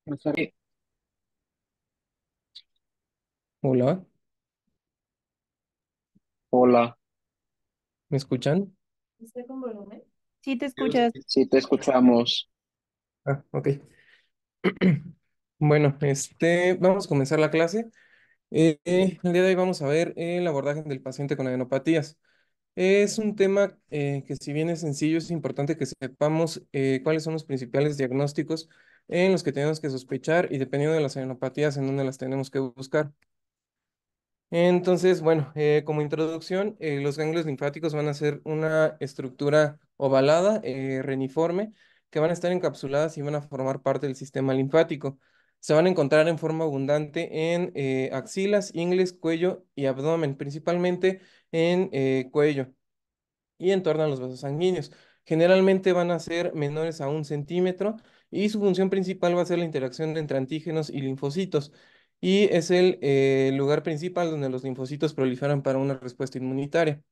Sí. Hola, Hola, ¿me escuchan? Sí, te escuchas. sí te escuchamos. Ah, ok. Bueno, vamos a comenzar la clase. El día de hoy vamos a ver el abordaje del paciente con adenopatías. Es un tema que si bien es sencillo, es importante que sepamos cuáles son los principales diagnósticos en los que tenemos que sospechar y dependiendo de las adenopatías en dónde las tenemos que buscar. Entonces, bueno, como introducción, los ganglios linfáticos van a ser una estructura ovalada, reniforme, que van a estar encapsuladas y van a formar parte del sistema linfático. Se van a encontrar en forma abundante en axilas, ingles, cuello y abdomen, principalmente en cuello y en torno a los vasos sanguíneos. Generalmente van a ser menores a 1 centímetro y su función principal va a ser la interacción entre antígenos y linfocitos. Y es el lugar principal donde los linfocitos proliferan para una respuesta inmunitaria.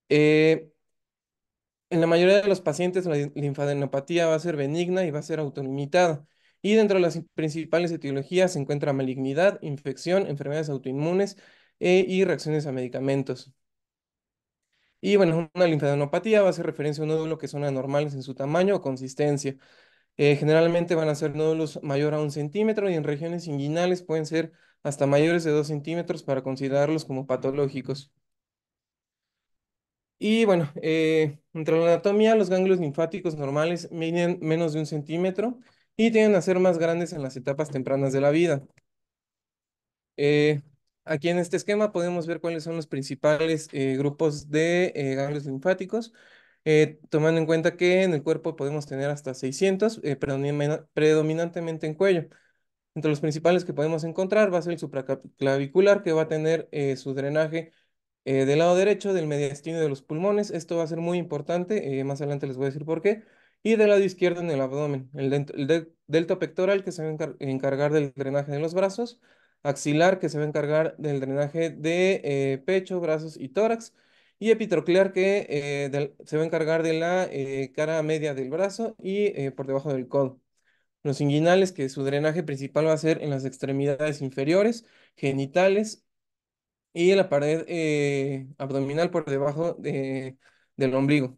Eh, en la mayoría de los pacientes, la linfadenopatía va a ser benigna y va a ser autolimitada. Y dentro de las principales etiologías se encuentra malignidad, infección, enfermedades autoinmunes y reacciones a medicamentos. Y bueno, una linfadenopatía va a hacer referencia a un nódulo que son anormales en su tamaño o consistencia. Generalmente van a ser nódulos mayor a 1 centímetro y en regiones inguinales pueden ser hasta mayores de 2 centímetros para considerarlos como patológicos. Y bueno, entre la anatomía, los ganglios linfáticos normales miden menos de 1 centímetro y tienden a ser más grandes en las etapas tempranas de la vida. Eh, Aquí en este esquema podemos ver cuáles son los principales grupos de ganglios linfáticos, tomando en cuenta que en el cuerpo podemos tener hasta 600, predominantemente en cuello. Entre los principales que podemos encontrar va a ser el supraclavicular, que va a tener su drenaje del lado derecho del mediastino de los pulmones. Esto va a ser muy importante, más adelante les voy a decir por qué. Y del lado izquierdo en el abdomen, delto pectoral que se va a encargar del drenaje de los brazos, axilar que se va a encargar del drenaje de pecho, brazos y tórax, y epitroclear que se va a encargar de la cara media del brazo y por debajo del codo. Los inguinales, que su drenaje principal va a ser en las extremidades inferiores, genitales y la pared abdominal por debajo del ombligo.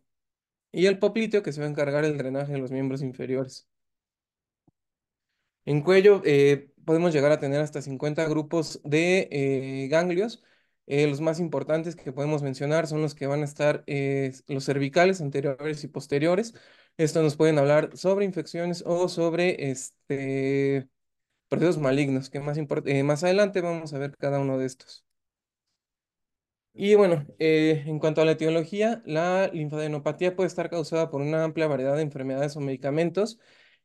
Y el popliteo que se va a encargar del drenaje de los miembros inferiores. En cuello podemos llegar a tener hasta 50 grupos de ganglios. Los más importantes que podemos mencionar son los que van a estar los cervicales anteriores y posteriores. Estos nos pueden hablar sobre infecciones o sobre procesos malignos, que más adelante vamos a ver cada uno de estos. Y bueno, en cuanto a la etiología, la linfadenopatía puede estar causada por una amplia variedad de enfermedades o medicamentos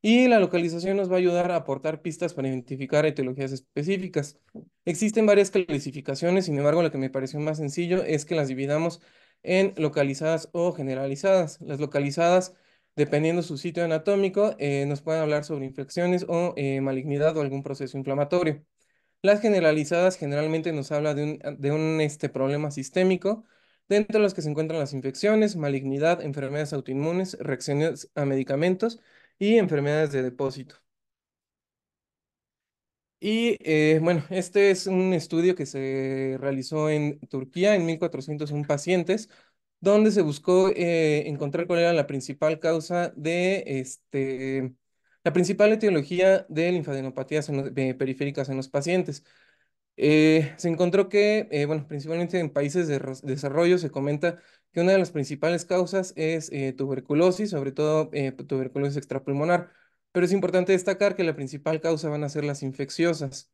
y la localización nos va a ayudar a aportar pistas para identificar etiologías específicas. Existen varias clasificaciones, sin embargo, lo que me pareció más sencillo es que las dividamos en localizadas o generalizadas. Las localizadas, dependiendo su sitio anatómico, nos pueden hablar sobre infecciones o malignidad o algún proceso inflamatorio. Las generalizadas generalmente nos habla de un problema sistémico, dentro de los que se encuentran las infecciones, malignidad, enfermedades autoinmunes, reacciones a medicamentos y enfermedades de depósito. Y bueno, este es un estudio que se realizó en Turquía en 1401 pacientes, donde se buscó encontrar cuál era la principal causa la principal etiología de linfadenopatías periféricas en los pacientes. Se encontró que, bueno, principalmente en países de desarrollo se comenta que una de las principales causas es tuberculosis, sobre todo tuberculosis extrapulmonar, pero es importante destacar que la principal causa van a ser las infecciosas.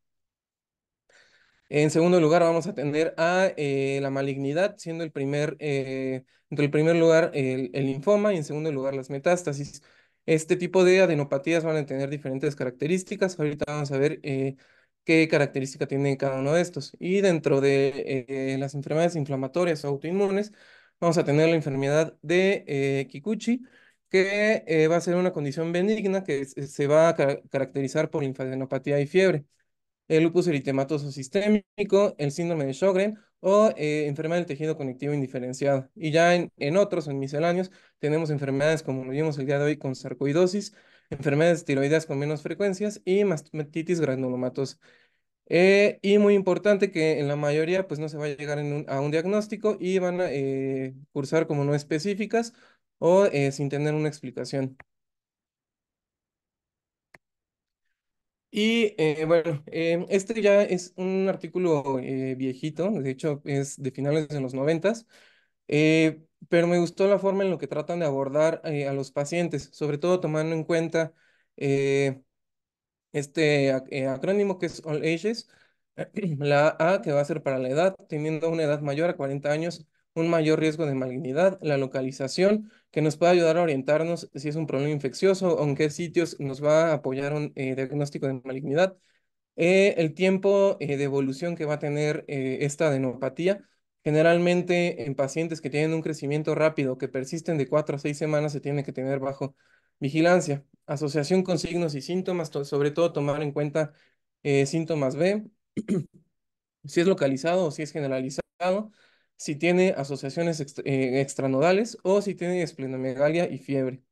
En segundo lugar, vamos a tener a la malignidad, siendo en el primer lugar el linfoma y en segundo lugar las metástasis. Este tipo de adenopatías van a tener diferentes características. Ahorita vamos a ver qué característica tiene cada uno de estos. Y dentro de las enfermedades inflamatorias o autoinmunes, vamos a tener la enfermedad de Kikuchi, que va a ser una condición benigna que se va a caracterizar por linfadenopatía y fiebre, el lupus eritematoso sistémico, el síndrome de Sjögren o enfermedad del tejido conectivo indiferenciado. Y ya en otros, en misceláneos, tenemos enfermedades como lo vimos el día de hoy con sarcoidosis, enfermedades tiroideas con menos frecuencias y mastititis granulomatosa. Y muy importante que en la mayoría pues no se va a llegar a un diagnóstico y van a cursar como no específicas o sin tener una explicación. Y bueno, este ya es un artículo viejito, de hecho es de finales de los noventas, pero me gustó la forma en la que tratan de abordar a los pacientes, sobre todo tomando en cuenta eh, acrónimo que es All Ages, la A que va a ser para la edad, teniendo una edad mayor a 40 años, un mayor riesgo de malignidad, la localización, que nos puede ayudar a orientarnos si es un problema infeccioso o en qué sitios nos va a apoyar un diagnóstico de malignidad, el tiempo de evolución que va a tener esta adenopatía. Generalmente en pacientes que tienen un crecimiento rápido que persisten de 4 a 6 semanas se tiene que tener bajo vigilancia. Asociación con signos y síntomas, sobre todo tomar en cuenta síntomas B, si es localizado o si es generalizado, si tiene asociaciones extranodales o si tiene esplenomegalia y fiebre.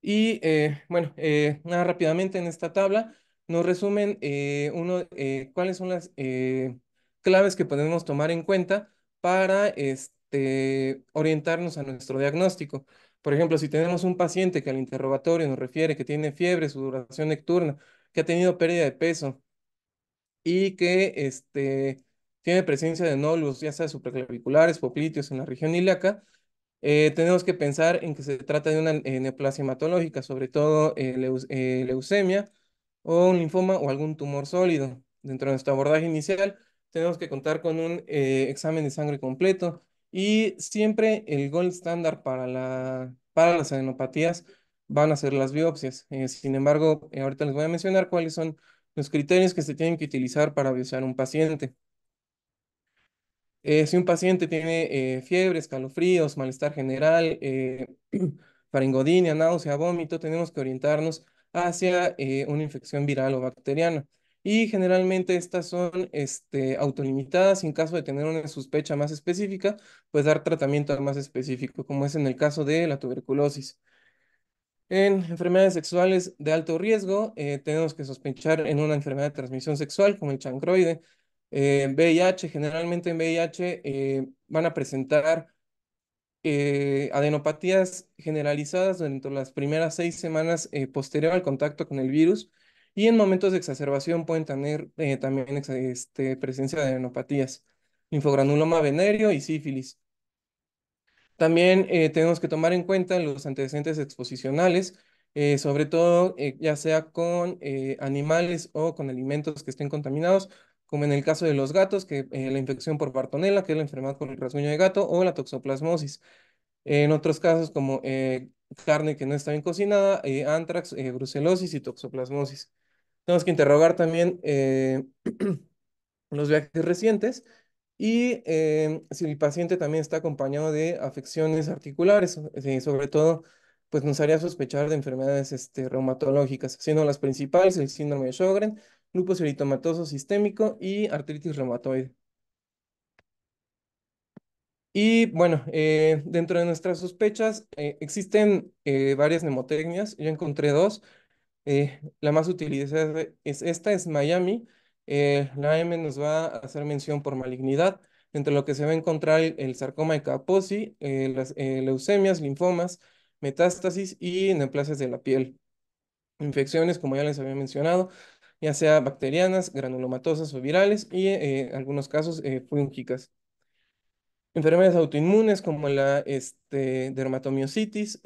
Y bueno, nada rápidamente en esta tabla nos resumen cuáles son las claves que podemos tomar en cuenta para orientarnos a nuestro diagnóstico. Por ejemplo, si tenemos un paciente que al interrogatorio nos refiere que tiene fiebre, sudoración nocturna, que ha tenido pérdida de peso y que tiene presencia de nódulos, ya sea supraclaviculares, popliteos en la región ilíaca, tenemos que pensar en que se trata de una neoplasia hematológica, sobre todo leucemia o un linfoma o algún tumor sólido. Dentro de nuestro abordaje inicial, tenemos que contar con un examen de sangre completo y siempre el gold estándar para las adenopatías van a ser las biopsias. Sin embargo, ahorita les voy a mencionar cuáles son los criterios que se tienen que utilizar para biopsiar un paciente. Si un paciente tiene fiebre, escalofríos, malestar general, faringodinia, náusea, vómito, tenemos que orientarnos hacia una infección viral o bacteriana. Y generalmente estas son autolimitadas. En caso de tener una sospecha más específica, pues dar tratamiento más específico, como es en el caso de la tuberculosis. En enfermedades sexuales de alto riesgo, tenemos que sospechar en una enfermedad de transmisión sexual como el chancroide. VIH, generalmente en VIH van a presentar adenopatías generalizadas dentro de las primeras 6 semanas posterior al contacto con el virus y en momentos de exacerbación pueden tener también presencia de adenopatías, linfogranuloma venéreo y sífilis. También tenemos que tomar en cuenta los antecedentes exposicionales, sobre todo ya sea con animales o con alimentos que estén contaminados, como en el caso de los gatos, que la infección por Bartonella, que es la enfermedad por el rasguño de gato, o la toxoplasmosis. En otros casos, como carne que no está bien cocinada, antrax, brucelosis y toxoplasmosis. Tenemos que interrogar también los viajes recientes y si el paciente también está acompañado de afecciones articulares, sobre todo, pues nos haría sospechar de enfermedades reumatológicas, siendo las principales el síndrome de Sjögren, lupus eritematoso sistémico y artritis reumatoide. Y bueno, dentro de nuestras sospechas existen varias mnemotecnias, yo encontré dos. La más utilizada es esta, es Miami. La M nos va a hacer mención por malignidad, entre lo que se va a encontrar el sarcoma de Kaposi, las leucemias, linfomas, metástasis y neoplasias de la piel. Infecciones, como ya les había mencionado, ya sea bacterianas, granulomatosas o virales y en algunos casos fúngicas. Enfermedades autoinmunes como la dermatomiositis,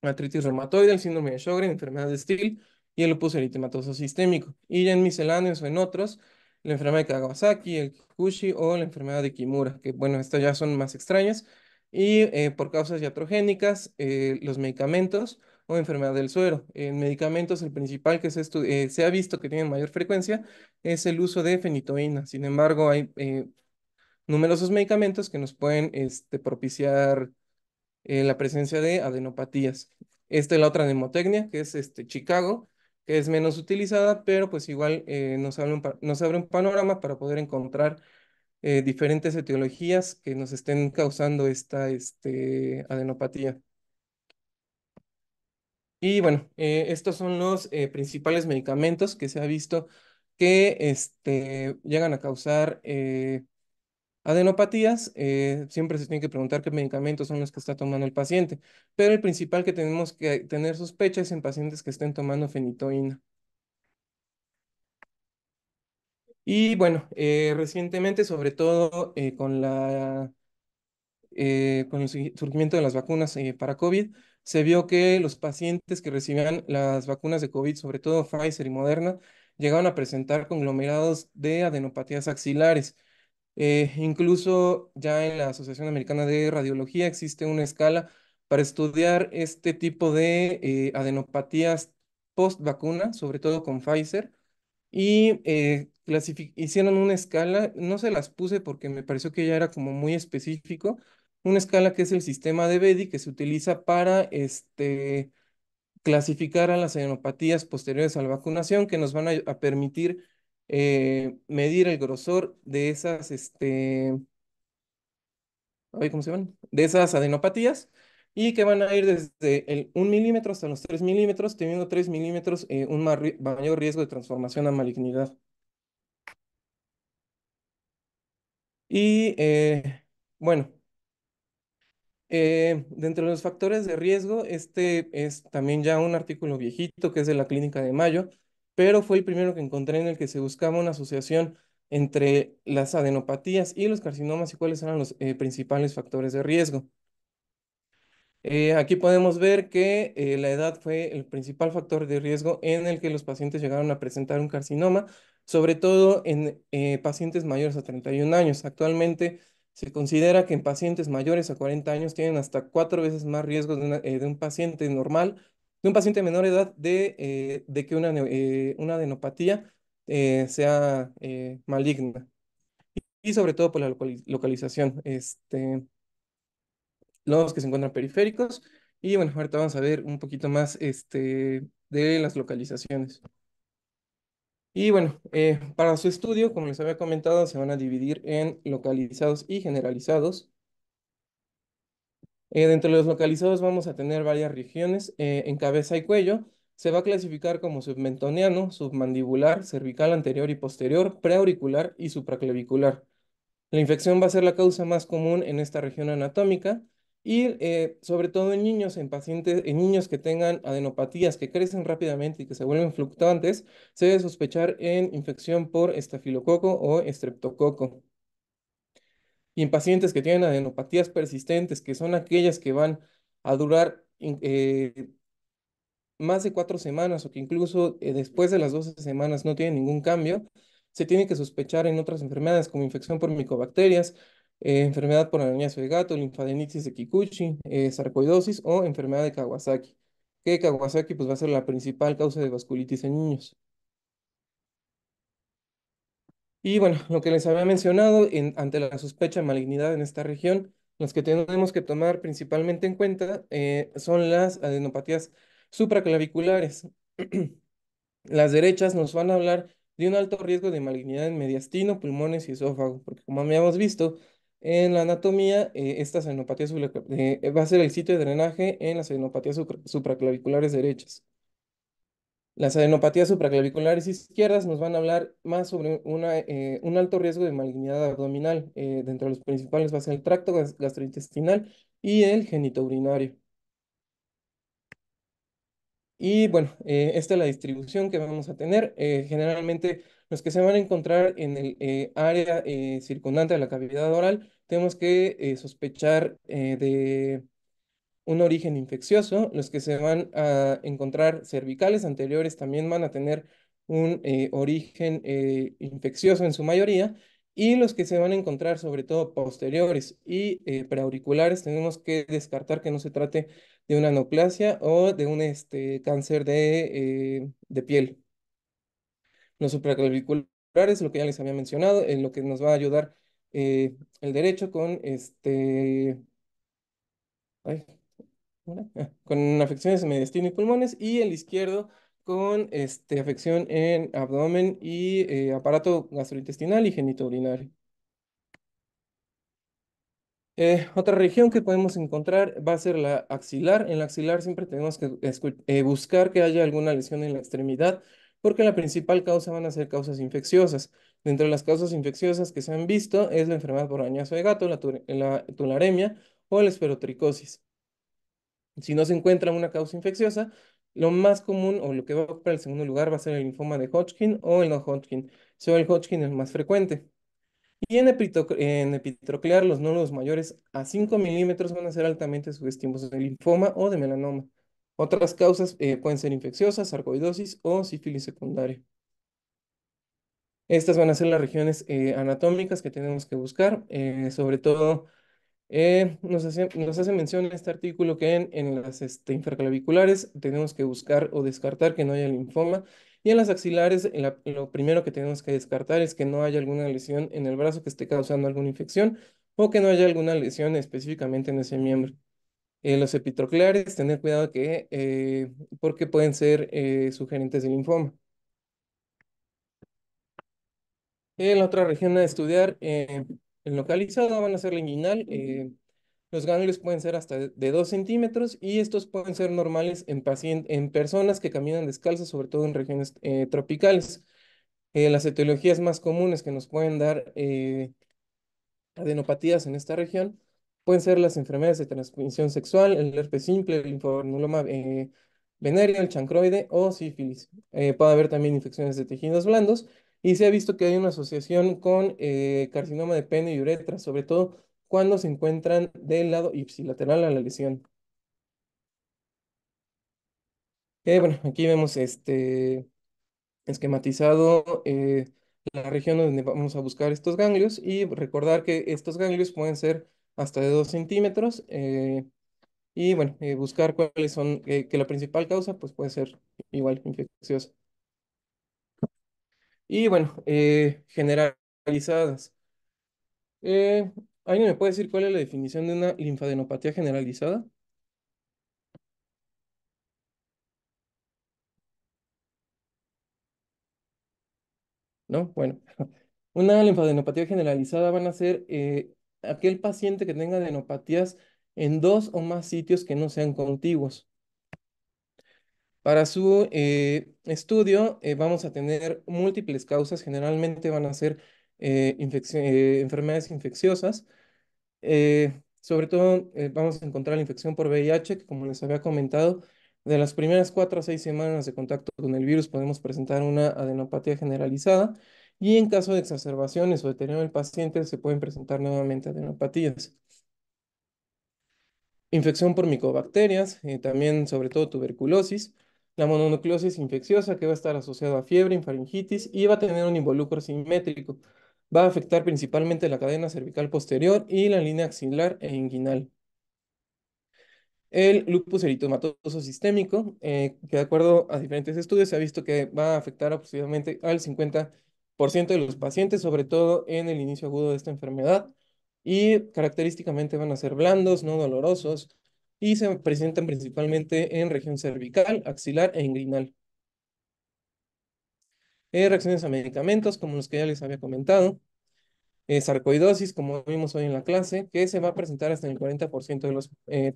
artritis reumatoide, el síndrome de Sjögren, enfermedad de Still y el lupus eritematoso sistémico. Y ya en misceláneos o en otros, la enfermedad de Kawasaki, el Kikuchi o la enfermedad de Kimura, que bueno, estas ya son más extrañas. Y por causas iatrogénicas, los medicamentos o enfermedad del suero. En medicamentos, el principal que se ha visto que tiene mayor frecuencia es el uso de fenitoína. Sin embargo, hay numerosos medicamentos que nos pueden propiciar la presencia de adenopatías. Esta es la otra mnemotecnia, que es Chicago, que es menos utilizada, pero pues igual nos abre un panorama para poder encontrar diferentes etiologías que nos estén causando esta adenopatía. Y bueno, estos son los principales medicamentos que se ha visto que llegan a causar adenopatías. Siempre se tiene que preguntar qué medicamentos son los que está tomando el paciente, pero el principal que tenemos que tener sospecha es en pacientes que estén tomando fenitoína. Y bueno, recientemente, sobre todo con el surgimiento de las vacunas para COVID, se vio que los pacientes que recibían las vacunas de COVID, sobre todo Pfizer y Moderna, llegaban a presentar conglomerados de adenopatías axilares. Incluso ya en la Asociación Americana de Radiología existe una escala para estudiar este tipo de adenopatías post vacuna, sobre todo con Pfizer, y hicieron una escala. No se las puse porque me pareció que ya era como muy específico, una escala que es el sistema de Bedi que se utiliza para clasificar a las adenopatías posteriores a la vacunación, que nos van a permitir medir el grosor de esas, ay, ¿cómo se llaman? De esas adenopatías, y que van a ir desde el 1 milímetro hasta los 3 milímetros, teniendo 3 milímetros un mayor riesgo de transformación a malignidad. Y bueno, dentro de los factores de riesgo, este es también ya un artículo viejito que es de la Clínica de Mayo, pero fue el primero que encontré en el que se buscaba una asociación entre las adenopatías y los carcinomas y cuáles eran los principales factores de riesgo. Aquí podemos ver que la edad fue el principal factor de riesgo en el que los pacientes llegaron a presentar un carcinoma, sobre todo en pacientes mayores a 31 años. Actualmente se considera que en pacientes mayores a 40 años tienen hasta 4 veces más riesgo de un paciente normal, de un paciente de menor edad, de que una adenopatía sea maligna. Y sobre todo por la localización. Los que se encuentran periféricos. Y bueno, ahorita vamos a ver un poquito más de las localizaciones. Y bueno, para su estudio, como les había comentado, se van a dividir en localizados y generalizados. Dentro de los localizados vamos a tener varias regiones. En cabeza y cuello se va a clasificar como submentoniano, submandibular, cervical anterior y posterior, preauricular y supraclavicular. La infección va a ser la causa más común en esta región anatómica y sobre todo en niños, en pacientes, en niños que tengan adenopatías que crecen rápidamente y que se vuelven fluctuantes, se debe sospechar en infección por estafilococo o estreptococo. Y en pacientes que tienen adenopatías persistentes, que son aquellas que van a durar más de 4 semanas o que incluso después de las 12 semanas no tienen ningún cambio, se tiene que sospechar en otras enfermedades como infección por micobacterias, enfermedad por arañazo de gato, linfadenitis de Kikuchi, sarcoidosis o enfermedad de Kawasaki. Que Kawasaki pues, va a ser la principal causa de vasculitis en niños. Y bueno, lo que les había mencionado, ante la sospecha de malignidad en esta región, los que tenemos que tomar principalmente en cuenta son las adenopatías supraclaviculares. Las derechas nos van a hablar de un alto riesgo de malignidad en mediastino, pulmones y esófago, porque como habíamos visto en la anatomía, estas adenopatías va a ser el sitio de drenaje en las adenopatías supraclaviculares derechas. Las adenopatías supraclaviculares izquierdas nos van a hablar más sobre un alto riesgo de malignidad abdominal. Dentro de los principales va a ser el tracto gastrointestinal y el genitourinario. Y bueno, esta es la distribución que vamos a tener. Generalmente los que se van a encontrar en el área circundante a la cavidad oral, tenemos que sospechar de un origen infeccioso. Los que se van a encontrar cervicales anteriores también van a tener un origen infeccioso en su mayoría. Y los que se van a encontrar sobre todo posteriores y preauriculares, tenemos que descartar que no se trate de una neoplasia o de un cáncer de piel. Los supraclaviculares, lo que ya les había mencionado, en lo que nos va a ayudar el derecho con ay, con afecciones en mediastino y pulmones, y el izquierdo con afección en abdomen y aparato gastrointestinal y genitourinario. Otra región que podemos encontrar va a ser la axilar. En la axilar siempre tenemos que buscar que haya alguna lesión en la extremidad, porque la principal causa van a ser causas infecciosas. Dentro de las causas infecciosas que se han visto es la enfermedad por arañazo de gato, la tularemia o la esferotricosis. Si no se encuentra una causa infecciosa, lo más común o lo que va a ocupar el segundo lugar va a ser el linfoma de Hodgkin o el no Hodgkin. Sea el Hodgkin el más frecuente. Y en epitroclear, los nódulos mayores a 5 milímetros van a ser altamente sugestivos de linfoma o de melanoma. Otras causas pueden ser infecciosas, sarcoidosis o sífilis secundaria. Estas van a ser las regiones anatómicas que tenemos que buscar. Sobre todo, nos hace mención en este artículo que en las infraclaviculares tenemos que buscar o descartar que no haya linfoma. Y en las axilares, lo primero que tenemos que descartar es que no haya alguna lesión en el brazo que esté causando alguna infección o que no haya alguna lesión específicamente en ese miembro. Los epitrocleares, tener cuidado porque pueden ser sugerentes de linfoma. La otra región a estudiar localizada van a ser la inguinal. Los ganglios pueden ser hasta de 2 centímetros y estos pueden ser normales en personas que caminan descalzas, sobre todo en regiones tropicales. Las etiologías más comunes que nos pueden dar adenopatías en esta región pueden ser las enfermedades de transmisión sexual, el herpes simple, el linfoadenocarcinoma venéreo, el chancroide o sífilis. Puede haber también infecciones de tejidos blandos y se ha visto que hay una asociación con carcinoma de pene y uretra, sobre todo cuando se encuentran del lado ipsilateral a la lesión. Bueno, aquí vemos esquematizado la región donde vamos a buscar estos ganglios y recordar que estos ganglios pueden ser hasta de 2 centímetros y bueno, buscar cuáles son, que la principal causa pues puede ser igual infecciosa. Y bueno, generalizadas. Eh, ¿Alguien me puede decir cuál es la definición de una linfadenopatía generalizada? ¿No? Bueno, una linfadenopatía generalizada van a ser aquel paciente que tenga adenopatías en dos o más sitios que no sean contiguos. Para su estudio vamos a tener múltiples causas, generalmente van a ser enfermedades infecciosas. Sobre todo vamos a encontrar la infección por VIH, que como les había comentado, de las primeras 4 a 6 semanas de contacto con el virus podemos presentar una adenopatía generalizada y en caso de exacerbaciones o deterioro del paciente se pueden presentar nuevamente adenopatías. Infección por micobacterias, también sobre todo tuberculosis, la mononucleosis infecciosa que va a estar asociada a fiebre, faringitis y va a tener un involucro simétrico. Va a afectar principalmente la cadena cervical posterior y la línea axilar e inguinal. El lupus eritematoso sistémico, que de acuerdo a diferentes estudios se ha visto que va a afectar aproximadamente al 50% de los pacientes, sobre todo en el inicio agudo de esta enfermedad, y característicamente van a ser blandos, no dolorosos, y se presentan principalmente en región cervical, axilar e inguinal. Reacciones a medicamentos, como los que ya les había comentado. Sarcoidosis, como vimos hoy en la clase, que se va a presentar hasta en el 40% de los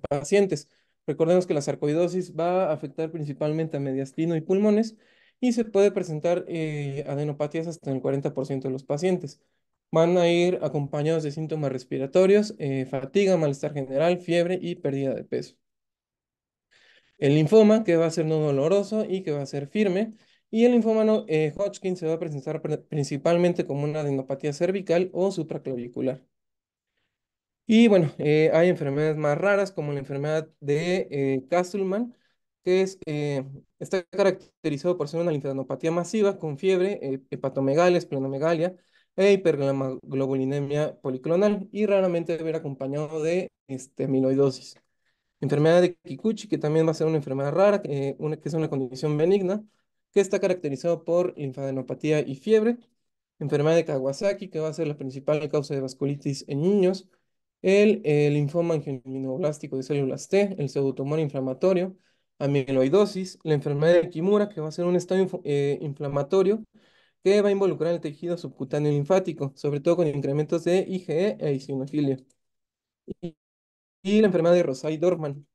pacientes. Recordemos que la sarcoidosis va a afectar principalmente a mediastino y pulmones y se puede presentar adenopatías hasta en el 40% de los pacientes. Van a ir acompañados de síntomas respiratorios, fatiga, malestar general, fiebre y pérdida de peso. El linfoma, que va a ser no doloroso y que va a ser firme. Y el linfoma Hodgkin se va a presentar principalmente como una adenopatía cervical o supraclavicular. Y bueno, hay enfermedades más raras como la enfermedad de Castleman, que está caracterizado por ser una linfadenopatía masiva con fiebre, hepatomegalia, esplenomegalia e hiperglobulinemia policlonal y raramente debe ir acompañado de amiloidosis. Enfermedad de Kikuchi, que también va a ser una enfermedad rara, que es una condición benigna, que está caracterizado por linfadenopatía y fiebre. Enfermedad de Kawasaki, que va a ser la principal causa de vasculitis en niños. El linfoma angioimmunoblástico de células T, el pseudotumor inflamatorio, amiloidosis, la enfermedad de Kimura, que va a ser un estado inflamatorio que va a involucrar el tejido subcutáneo linfático, sobre todo con incrementos de IgE e eosinofilia. y, y la enfermedad de Rosay-Dorfman.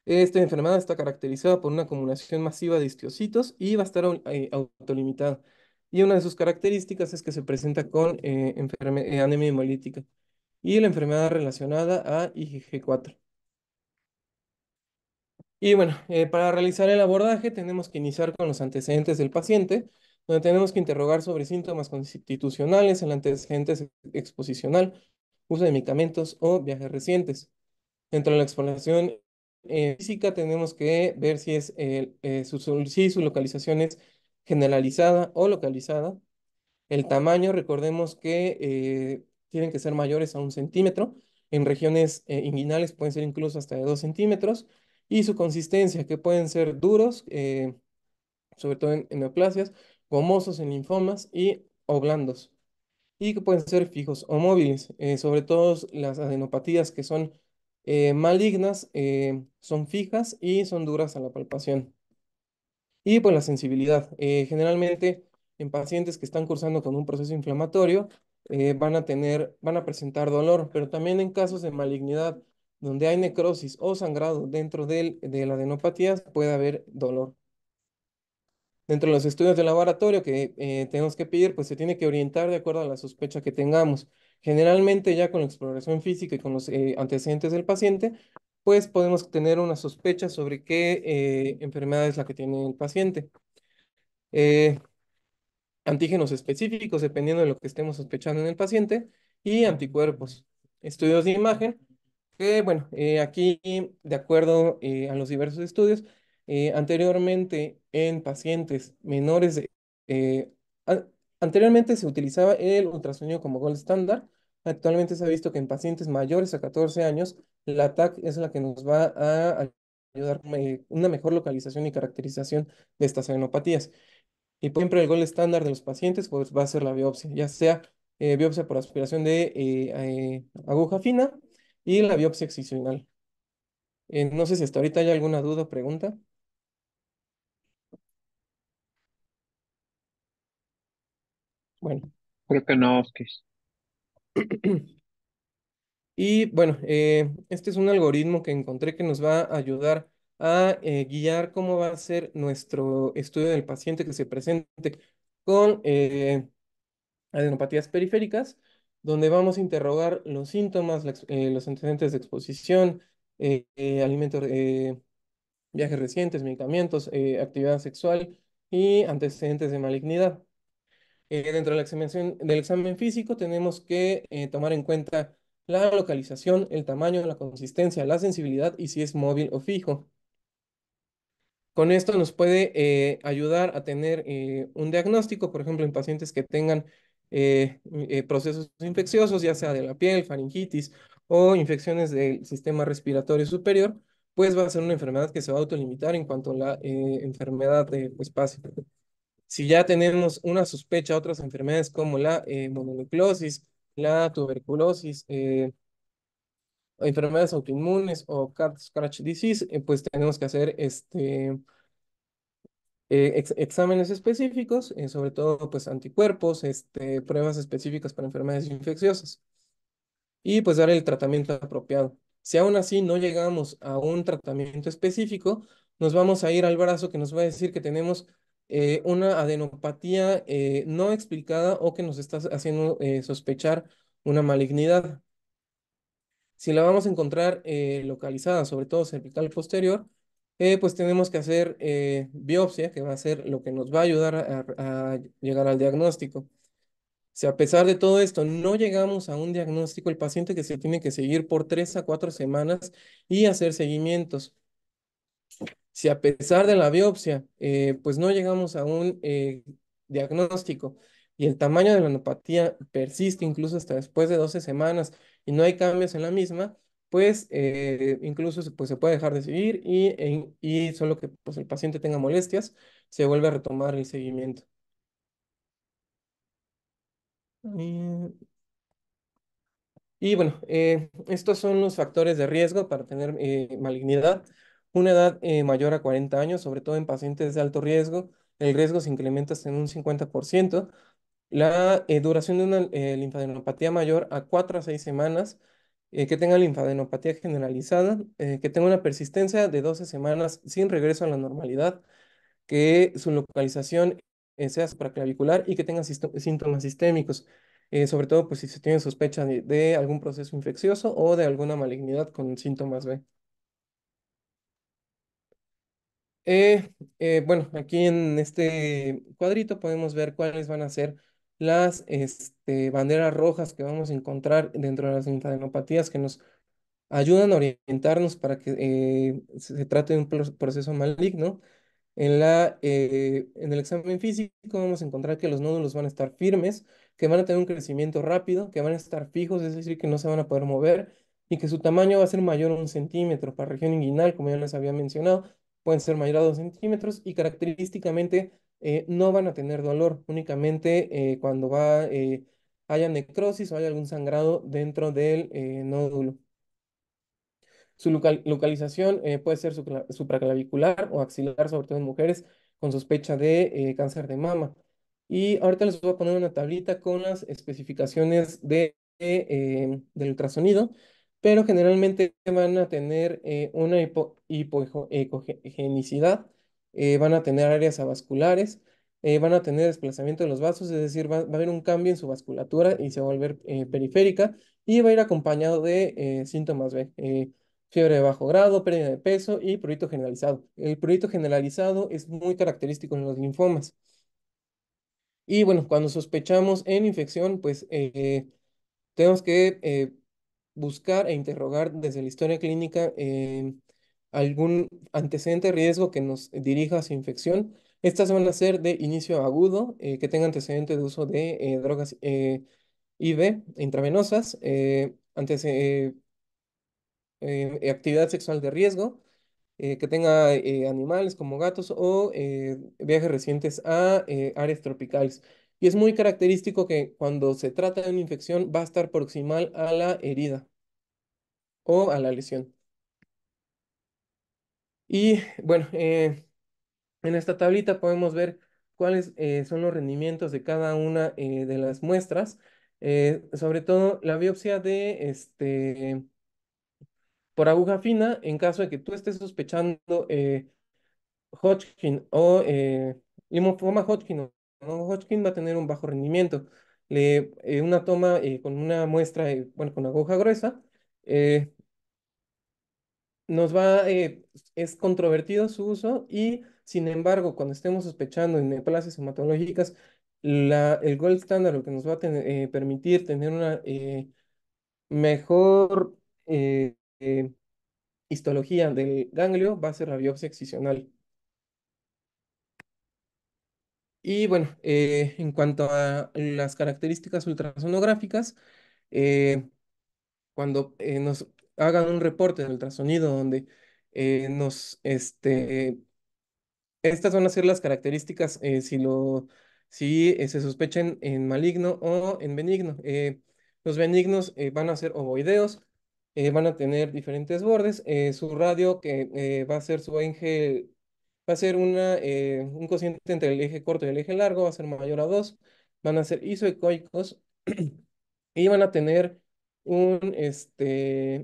Esta enfermedad está caracterizada por una acumulación masiva de histocitos y va a estar autolimitada. Y una de sus características es que se presenta con anemia hemolítica y la enfermedad relacionada a IgG4. Y bueno, para realizar el abordaje tenemos que iniciar con los antecedentes del paciente, donde tenemos que interrogar sobre síntomas constitucionales, el antecedente exposicional, uso de medicamentos o viajes recientes. Dentro de la exploración física tenemos que ver si es si su localización es generalizada o localizada. El tamaño, recordemos que tienen que ser mayores a 1 centímetro. En regiones inguinales pueden ser incluso hasta de 2 centímetros. Y su consistencia, que pueden ser duros, sobre todo en neoplasias, gomosos en linfomas y o blandos. Y que pueden ser fijos o móviles. Sobre todo las adenopatías que son malignas, son fijas y son duras a la palpación. Y pues la sensibilidad. Generalmente en pacientes que están cursando con un proceso inflamatorio van a presentar dolor, pero también en casos de malignidad donde hay necrosis o sangrado dentro de la adenopatía puede haber dolor. Dentro de los estudios de laboratorio que tenemos que pedir, pues se tiene que orientar de acuerdo a la sospecha que tengamos. Generalmente ya con la exploración física y con los antecedentes del paciente, pues podemos tener una sospecha sobre qué enfermedad es la que tiene el paciente. Eh, Antígenos específicos dependiendo de lo que estemos sospechando en el paciente y anticuerpos. Estudios de imagen, que bueno, aquí de acuerdo a los diversos estudios, anteriormente en pacientes menores eh, a- anteriormente se utilizaba el ultrasonido como gold estándar. Actualmente se ha visto que en pacientes mayores a 14 años, la TAC es la que nos va a ayudar con una mejor localización y caracterización de estas adenopatías. Y por siempre el gol estándar de los pacientes pues, va a ser la biopsia, ya sea biopsia por aspiración de aguja fina y la biopsia excisional. No sé si hasta ahorita hay alguna duda o pregunta. Bueno, Creo que no, Osquis. y bueno, este es un algoritmo que encontré que nos va a ayudar a guiar cómo va a ser nuestro estudio del paciente que se presente con adenopatías periféricas, donde vamos a interrogar los síntomas, los antecedentes de exposición, alimentos, viajes recientes, medicamentos, actividad sexual y antecedentes de malignidad. Dentro de del examen físico tenemos que tomar en cuenta la localización, el tamaño, la consistencia, la sensibilidad y si es móvil o fijo. Con esto nos puede ayudar a tener un diagnóstico, por ejemplo, en pacientes que tengan procesos infecciosos, ya sea de la piel, faringitis o infecciones del sistema respiratorio superior, pues va a ser una enfermedad que se va a autolimitar en cuanto a la enfermedad de espacio. Si ya tenemos una sospecha a otras enfermedades como la mononucleosis, la tuberculosis, enfermedades autoinmunes o cat scratch disease, pues tenemos que hacer exámenes específicos, sobre todo pues anticuerpos, pruebas específicas para enfermedades infecciosas y pues dar el tratamiento apropiado. Si aún así no llegamos a un tratamiento específico, nos vamos a ir al brazo que nos va a decir que tenemos una adenopatía no explicada o que nos está haciendo sospechar una malignidad. Si la vamos a encontrar localizada, sobre todo cervical posterior, pues tenemos que hacer biopsia, que va a ser lo que nos va a ayudar a llegar al diagnóstico. Si a pesar de todo esto no llegamos a un diagnóstico, el paciente que se tiene que seguir por 3 a 4 semanas y hacer seguimientos. Si a pesar de la biopsia, pues no llegamos a un diagnóstico y el tamaño de la neuropatía persiste incluso hasta después de 12 semanas y no hay cambios en la misma, pues incluso pues, se puede dejar de seguir y solo que pues, el paciente tenga molestias, se vuelve a retomar el seguimiento. Y bueno, estos son los factores de riesgo para tener malignidad. Una edad mayor a 40 años, sobre todo en pacientes de alto riesgo, el riesgo se incrementa hasta en un 50%. La duración de una linfadenopatía mayor a 4 a 6 semanas. que tenga linfadenopatía generalizada, que tenga una persistencia de 12 semanas sin regreso a la normalidad, que su localización sea supraclavicular y que tenga síntomas sistémicos, sobre todo pues si se tiene sospecha de algún proceso infeccioso o de alguna malignidad con síntomas B. Bueno, aquí en este cuadrito podemos ver cuáles van a ser las banderas rojas que vamos a encontrar dentro de las linfadenopatías que nos ayudan a orientarnos para que se trate de un proceso maligno. En el examen físico vamos a encontrar que los nódulos van a estar firmes, que van a tener un crecimiento rápido, que van a estar fijos, es decir, que no se van a poder mover y que su tamaño va a ser mayor a 1 centímetro. Para región inguinal, como ya les había mencionado, pueden ser mayor a 2 centímetros y característicamente no van a tener dolor, únicamente cuando haya necrosis o haya algún sangrado dentro del nódulo. Su localización puede ser supraclavicular o axilar, sobre todo en mujeres con sospecha de cáncer de mama. Y ahorita les voy a poner una tablita con las especificaciones del ultrasonido, pero generalmente van a tener una hipoecogenicidad, van a tener áreas avasculares, van a tener desplazamiento de los vasos, es decir, va a haber un cambio en su vasculatura y se va a volver periférica y va a ir acompañado de síntomas B. Fiebre de bajo grado, pérdida de peso y prurito generalizado. El prurito generalizado es muy característico en los linfomas. Y bueno, cuando sospechamos en infección, pues tenemos que buscar e interrogar desde la historia clínica algún antecedente de riesgo que nos dirija hacia infección. Estas van a ser de inicio agudo, que tenga antecedente de uso de drogas IV intravenosas, actividad sexual de riesgo, que tenga animales como gatos o viajes recientes a áreas tropicales. Y es muy característico que cuando se trata de una infección va a estar proximal a la herida o a la lesión. Y bueno, en esta tablita podemos ver cuáles son los rendimientos de cada una de las muestras, sobre todo la biopsia de por aguja fina, en caso de que tú estés sospechando Hodgkin o limfoma Hodgkin o no Hodgkin va a tener un bajo rendimiento. Una toma con una muestra, bueno, con aguja gruesa, eh, nos va, es controvertido su uso y, sin embargo, cuando estemos sospechando en neoplasias hematológicas, el gold standard, lo que nos va a permitir tener una mejor eh, histología del ganglio va a ser la biopsia excisional. Y bueno, en cuanto a las características ultrasonográficas, eh, cuando nos hagan un reporte de ultrasonido donde estas van a ser las características si se sospechen en maligno o en benigno. Los benignos van a ser ovoideos, van a tener diferentes bordes. Su radio, que va a ser su eje, va a ser un cociente entre el eje corto y el eje largo, va a ser mayor a 2. Van a ser isoecoicos y van a tener un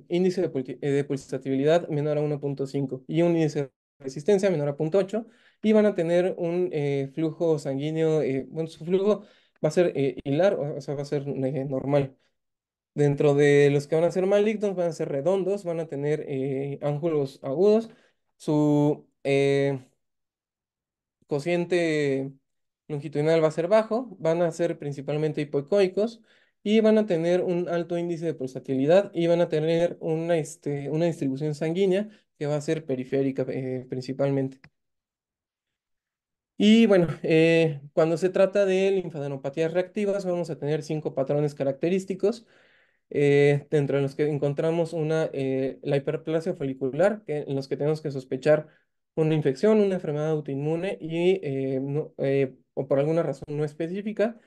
índice de pulsatividad menor a 1,5 y un índice de resistencia menor a 0,8 y van a tener un flujo sanguíneo, bueno, su flujo va a ser hilar, o sea, va a ser normal. Dentro de los que van a ser malignos, van a ser redondos, van a tener ángulos agudos. Su cociente longitudinal va a ser bajo, van a ser principalmente hipoecoicos y van a tener un alto índice de pulsatilidad y van a tener una distribución sanguínea que va a ser periférica principalmente. Y bueno, cuando se trata de linfadenopatías reactivas, vamos a tener 5 patrones característicos, dentro de los que encontramos la hiperplasia folicular, en los que tenemos que sospechar una infección, una enfermedad autoinmune o por alguna razón no específica,